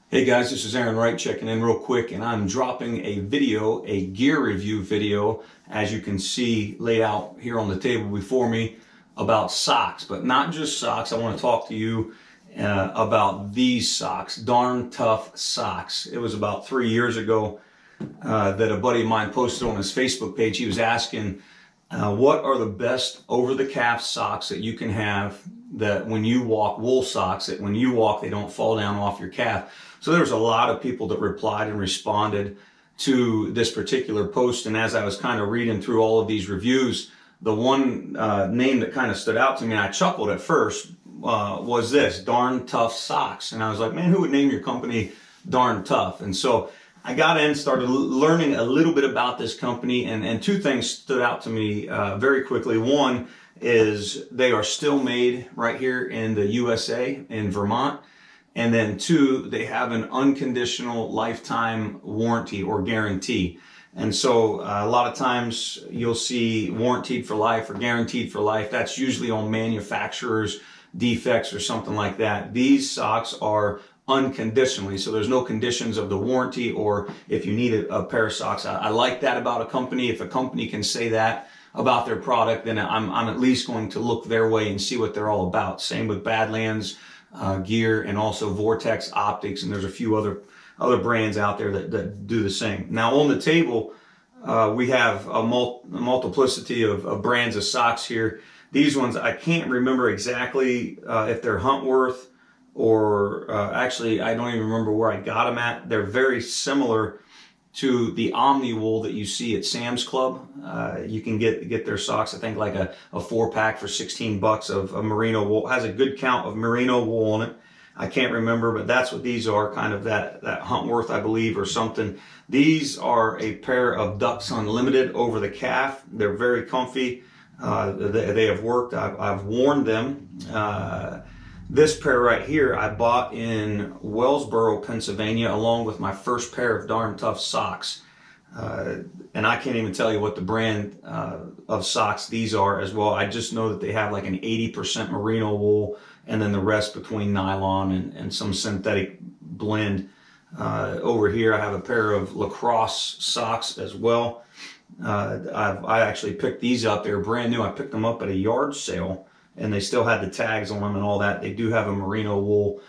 Hey guys, this is Aaron Wright checking in real quick, and I'm dropping a video, a gear review video, as you can see laid out here on the table before me, about socks. But not just socks. I want to talk to you about these socks, Darn Tough socks. It was about 3 years ago that a buddy of mine posted on his Facebook page. He was asking, what are the best over-the-calf socks that you can have that when you walk, wool socks, that when you walk they don't fall down off your calf. So there was a lot of people that replied and responded to this particular post, and as I was kind of reading through all of these reviews, the one name that kind of stood out to me, and I chuckled at first, was this, Darn Tough Socks. And I was like, man, who would name your company Darn Tough? And so I got in, started learning a little bit about this company, and two things stood out to me very quickly. One is they are still made right here in the USA, in Vermont. And then two, they have an unconditional lifetime warranty or guarantee. And so a lot of times you'll see warranted for life or guaranteed for life. That's usually on manufacturer's defects or something like that. These socks are unconditionally, so there's no conditions of the warranty, or if you need a pair of socks. I like that about a company. If a company can say that about their product, then I'm at least going to look their way and see what they're all about. Same with Badlands gear, and also Vortex Optics, and there's a few other brands out there that do the same. Now on the table, we have a multiplicity of brands of socks here. These ones, I can't remember exactly if they're Huntworth or actually I don't even remember where I got them at. They're very similar to the Omni wool that you see at Sam's Club. You can get their socks, I think like a 4-pack for 16 bucks of merino wool. It has a good count of merino wool on it. I can't remember, but that's what these are, kind of that Huntworth, I believe, or something. These are a pair of Ducks Unlimited over the calf. They're very comfy. They have worked. I've worn them. This pair right here I bought in Wellsboro, Pennsylvania, along with my first pair of Darn Tough socks. And I can't even tell you what the brand of socks these are as well. I just know that they have like an 80% merino wool, and then the rest between nylon and some synthetic blend. Over here I have a pair of lacrosse socks as well. I actually picked these up. They were brand new. I picked them up at a yard sale, and they still had the tags on them and all that. They do have a merino wool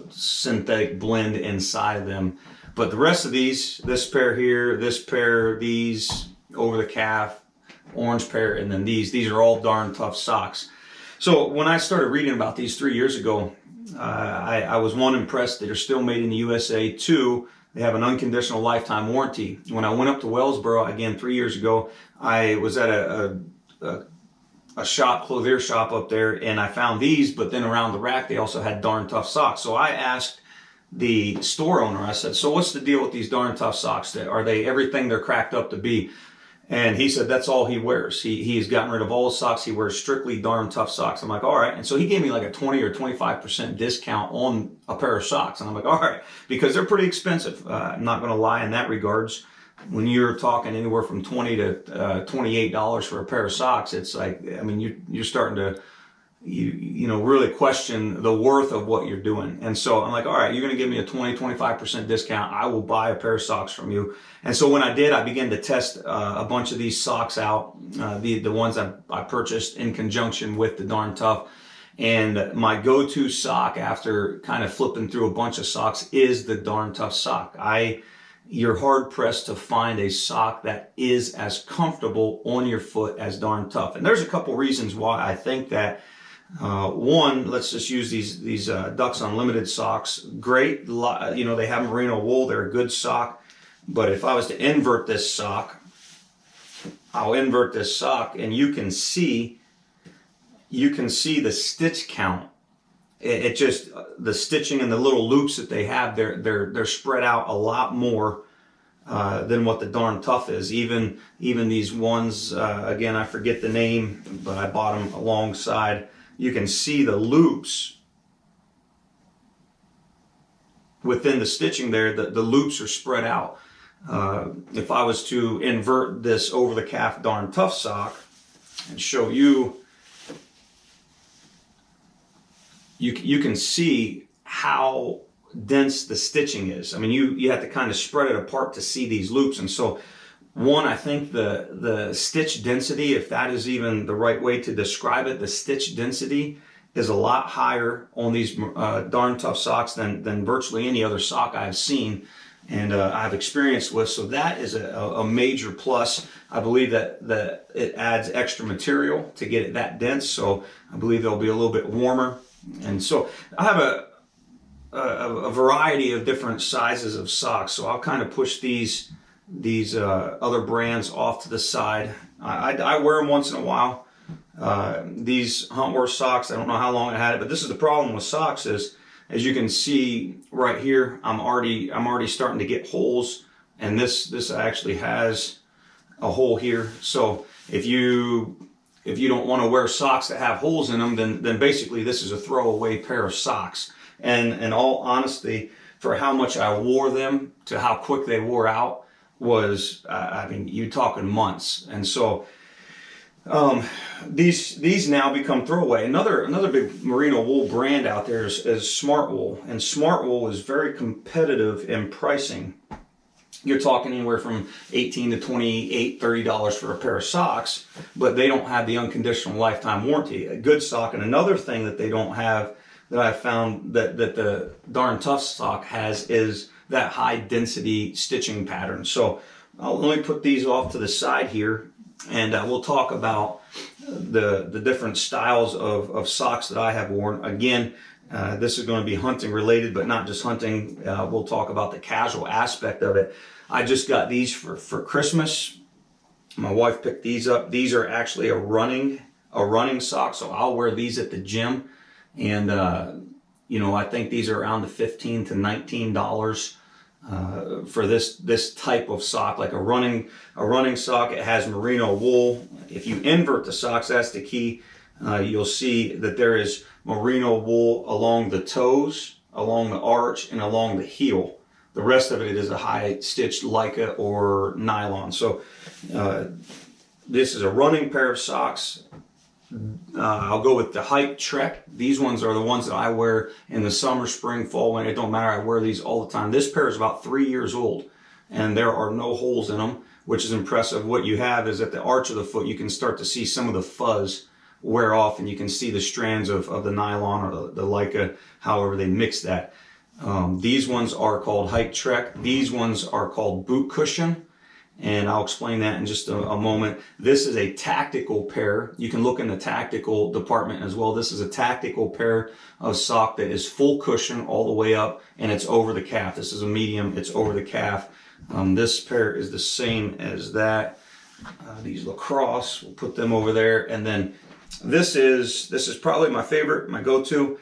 synthetic blend inside of them. But the rest of these, this pair here, this pair, these over the calf, orange pair, and then these are all Darn Tough socks. So when I started reading about these 3 years ago, I was, one, impressed. They're still made in the USA. Two, they have an unconditional lifetime warranty. When I went up to Wellsboro, again, 3 years ago, I was at a shop, clothier shop up there, and I found these, but then around the rack they also had Darn Tough socks. So I asked the store owner, I said, so what's the deal with these Darn Tough socks? Are they everything they're cracked up to be? And he said that's all he wears. He's gotten rid of all his socks. He wears strictly Darn Tough socks. I'm like, all right. And so he gave me like a 20 or 25% discount on a pair of socks. And I'm like, all right, because they're pretty expensive. I'm not going to lie in that regards. When you're talking anywhere from $20 to $28 for a pair of socks, it's like, I mean, you're starting to, you know, really question the worth of what you're doing. And so I'm like, all right, you're going to give me a 20-25% discount. I will buy a pair of socks from you. And so when I did, I began to test a bunch of these socks out, the ones I purchased in conjunction with the Darn Tough. And my go-to sock after kind of flipping through a bunch of socks is the Darn Tough sock. You're hard pressed to find a sock that is as comfortable on your foot as Darn Tough. And there's a couple reasons why I think that. One, let's just use these Ducks Unlimited socks. Great, you know, they have merino wool. They're a good sock. But if I was to invert this sock, I'll invert this sock, and you can see the stitch count. It just, the stitching and the little loops that they have, they're spread out a lot more than what the Darn Tough is. Even these ones, again, I forget the name, but I bought them alongside. You can see the loops within the stitching there. The loops are spread out. If I was to invert this over the calf Darn Tough sock and show you, you can see how dense the stitching is. I mean, you have to kind of spread it apart to see these loops. And so one, I think the stitch density, if that is even the right way to describe it, the stitch density is a lot higher on these Darn Tough socks than virtually any other sock I've seen and I've experienced with. So that is a major plus. I believe that it adds extra material to get it that dense. So I believe they'll be a little bit warmer. And so I have a variety of different sizes of socks. So I'll kind of push these other brands off to the side. I wear them once in a while. These Huntworth socks, I don't know how long I had it, but this is the problem with socks is, as you can see right here, I'm already starting to get holes, and this actually has a hole here. So if you don't want to wear socks that have holes in them, then basically this is a throwaway pair of socks. And in all honesty, for how much I wore them to how quick they wore out was, I mean, you're talking months. And so these now become throwaway. Another big merino wool brand out there is Smart Wool, and Smart Wool is very competitive in pricing. You're talking anywhere from $18 to $28, $30 for a pair of socks, but they don't have the unconditional lifetime warranty. A good sock, and another thing that they don't have that I found that the Darn Tough sock has is that high density stitching pattern. So let me put these off to the side here, and we'll talk about the different styles of socks that I have worn. Again, this is going to be hunting related, but not just hunting. We'll talk about the casual aspect of it. I just got these for Christmas. My wife picked these up. These are actually a running sock, so I'll wear these at the gym. And you know, I think these are around the $15 to $19 for this type of sock, like a running sock. It has merino wool. If you invert the socks, that's the key. You'll see that there is merino wool along the toes, along the arch, and along the heel. The rest of it is a high stitched Leica or nylon. So this is a running pair of socks. I'll go with the Hike Trek. These ones are the ones that I wear in the summer, spring, fall, winter. It don't matter. I wear these all the time. This pair is about 3 years old, and there are no holes in them, which is impressive. What you have is at the arch of the foot, you can start to see some of the fuzz wear off, and you can see the strands of the nylon or the Leica, however they mix that. These ones are called Hike Trek. These ones are called Boot Cushion, and I'll explain that in just a moment. This is a tactical pair. You can look in the tactical department as well. This is a tactical pair of sock that is full cushion all the way up, and it's over the calf. This is a medium. It's over the calf. This pair is the same as that. These Lacrosse, we'll put them over there. And then this is probably my favorite, my go-to.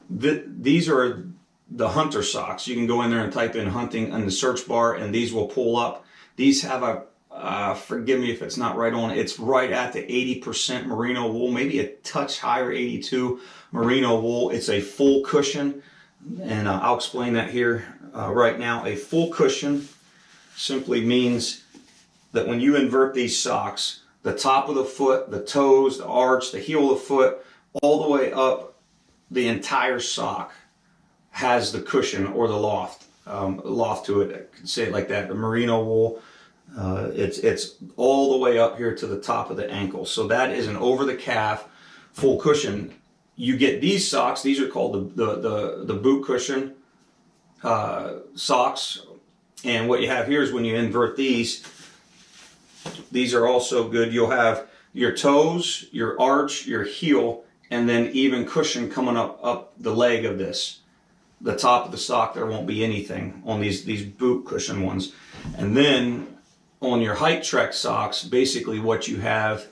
These are the hunter socks. You can go in there and type in hunting in the search bar, and these will pull up. These have a, forgive me if it's not right on, it's right at the 80% merino wool, maybe a touch higher, 82 merino wool. It's a full cushion, and I'll explain that here right now. A full cushion simply means that when you invert these socks, the top of the foot, the toes, the arch, the heel of the foot, all the way up, the entire sock has the cushion or the loft to it. I can say it like that. The merino wool, it's all the way up here to the top of the ankle. So that is an over the calf full cushion. You get these socks. These are called the boot cushion socks. And what you have here is when you invert these are also good. You'll have your toes, your arch, your heel, and then even cushion coming up the leg of this. The top of the sock, there won't be anything on these boot cushion ones. And then on your Hike Trek socks, basically what you have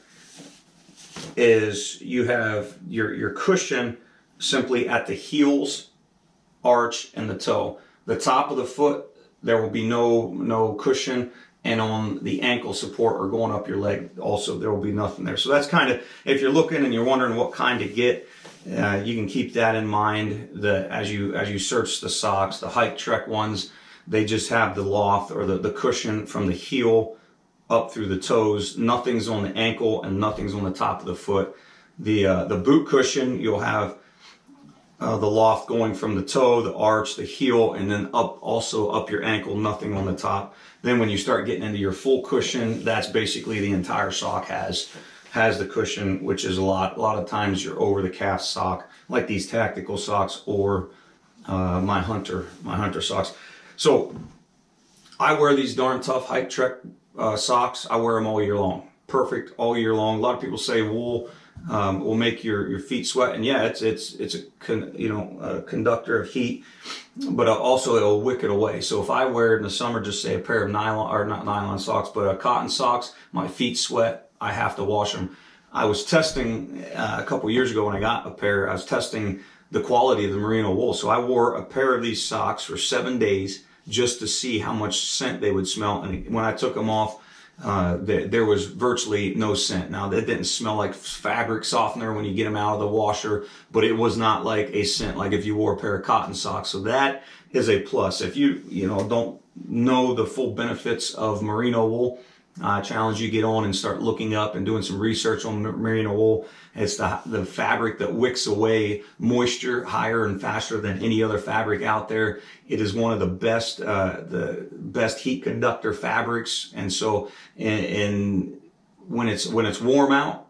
is you have your cushion simply at the heels, arch, and the toe. The top of the foot, there will be no cushion, and on the ankle support or going up your leg also, there will be nothing there. So that's kind of, if you're looking and you're wondering what kind to get, you can keep that in mind. As you search the socks, the Hike Trek ones, they just have the loft or the cushion from the heel up through the toes. Nothing's on the ankle and nothing's on the top of the foot. The boot cushion, you'll have the loft going from the toe, the arch, the heel, and then up, also up your ankle, nothing on the top. Then when you start getting into your full cushion, that's basically the entire sock has the cushion, which is a lot of times you're over the calf sock, like these tactical socks or my hunter socks. So I wear these darn tough Hike Trek socks. I wear them all year long. Perfect all year long. A lot of people say wool will make your feet sweat, and yeah, it's a conductor of heat, but also it'll wick it away. So if I wear in the summer, just say a pair of nylon, or not nylon socks, but cotton socks, my feet sweat. I have to wash them. I was testing a couple years ago when I got a pair. I was testing the quality of the merino wool. So I wore a pair of these socks for 7 days just to see how much scent they would smell. And when I took them off, there was virtually no scent. Now, that didn't smell like fabric softener when you get them out of the washer, but it was not like a scent like if you wore a pair of cotton socks. So that is a plus. If you don't know the full benefits of merino wool, I challenge you to get on and start looking up and doing some research on merino wool. It's the fabric that wicks away moisture higher and faster than any other fabric out there. It is one of the best heat conductor fabrics, and so when it's warm out,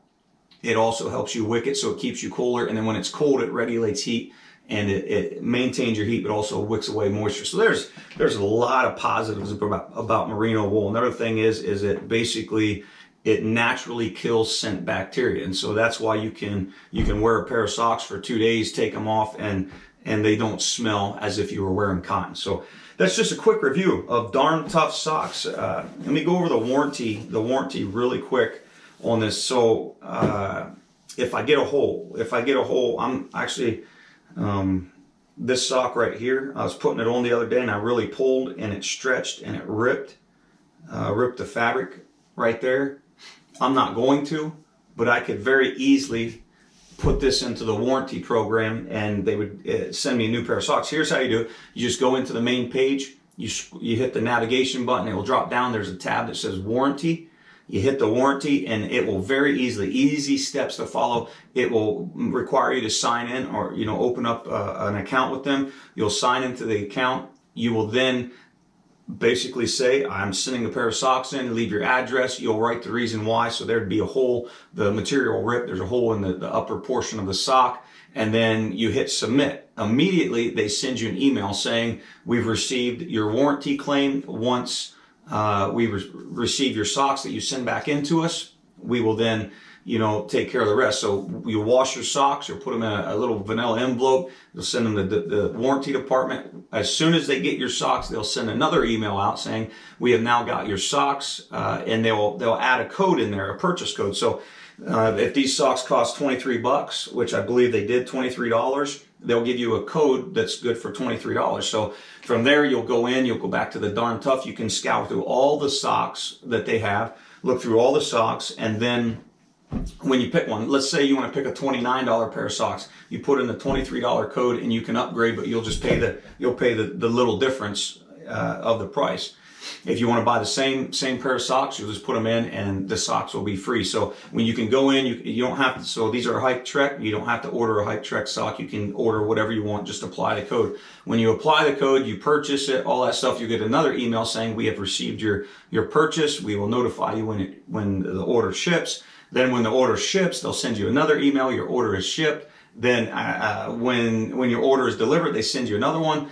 it also helps you wick it, so it keeps you cooler. And then when it's cold, it regulates heat and it maintains your heat, but also wicks away moisture. So there's a lot of positives about merino wool. Another thing is it basically, it naturally kills scent bacteria, and so that's why you can wear a pair of socks for 2 days, take them off, and they don't smell as if you were wearing cotton. So that's just a quick review of darn tough socks. Let me go over the warranty really quick on this. So if I get a hole, I'm actually this sock right here, I was putting it on the other day and I really pulled and it stretched and it ripped the fabric right there. I'm not going to, but I could very easily put this into the warranty program and they would send me a new pair of socks. Here's how you do it. You just go into the main page, you hit the navigation button, it will drop down, there's a tab that says warranty. You hit the warranty and it will very easy steps to follow. It will require you to sign in or open up an account with them. You'll sign into the account. You will then basically say, I'm sending a pair of socks in, leave your address. You'll write the reason why. So there'd be a hole, the material rip, there's a hole in the upper portion of the sock, and then you hit submit. Immediately they send you an email saying, we've received your warranty claim. Once we receive your socks that you send back into us, we will then take care of the rest. So you wash your socks, you'll put them in a little vanilla envelope, you'll send them to the warranty department. As soon as they get your socks, they'll send another email out saying, we have now got your socks, and they'll add a code in there, a purchase code. So if these socks cost $23, which I believe they did, $23, they'll give you a code that's good for $23. So from there, you'll go back to the Darn Tough. You can scour through all the socks that they have, look through all the socks, and then when you pick one, let's say you want to pick a $29 pair of socks, you put in the $23 code and you can upgrade, but you'll pay the little difference of the price. If you want to buy the same pair of socks, you'll just put them in and the socks will be free. So when you can go in, you don't have to, so these are Hike Trek, you don't have to order a Hike Trek sock, you can order whatever you want, just apply the code. When you apply the code, you purchase it, all that stuff, you get another email saying we have received your purchase, we will notify you when the order ships. Then when the order ships, they'll send you another email, your order is shipped. Then when your order is delivered, they send you another one.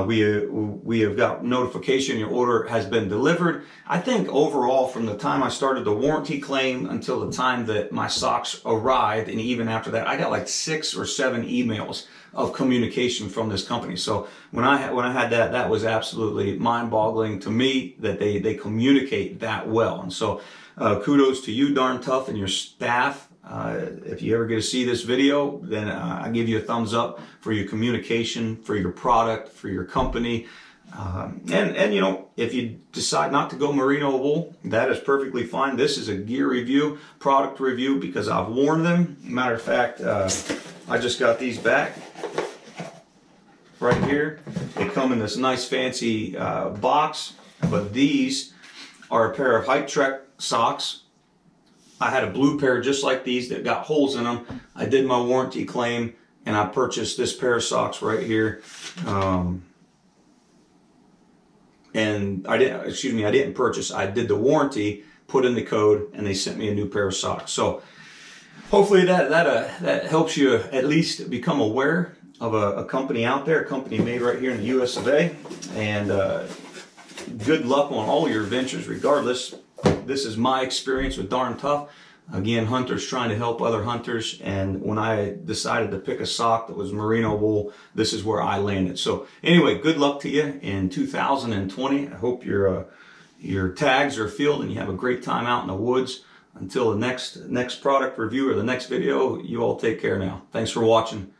We have got notification your order has been delivered. I think overall, from the time I started the warranty claim until the time that my socks arrived, and even after that, I got like 6 or 7 emails of communication from this company. So when I had that was absolutely mind-boggling to me that they communicate that well. And so kudos to you, Darn Tough, and your staff. If you ever get to see this video, then I give you a thumbs up for your communication, for your product, for your company. And if you decide not to go merino wool, that is perfectly fine. This is a gear review, product review, because I've worn them. Matter of fact, I just got these back right here. They come in this nice fancy box, but these are a pair of Hike Trek socks. I had a blue pair just like these that got holes in them. I did my warranty claim. and I purchased this pair of socks right here. And I didn't purchase, I did the warranty, put in the code, and they sent me a new pair of socks. So hopefully that helps you at least become aware of a company out there, a company made right here in the US of A. And good luck on all your ventures regardless. This is my experience with Darn Tough. Again, hunters trying to help other hunters, and when I decided to pick a sock that was merino wool, this is where I landed. So anyway, good luck to you in 2020. I hope your tags are filled and you have a great time out in the woods. Until the next product review or the next video, you all take care now. Thanks for watching.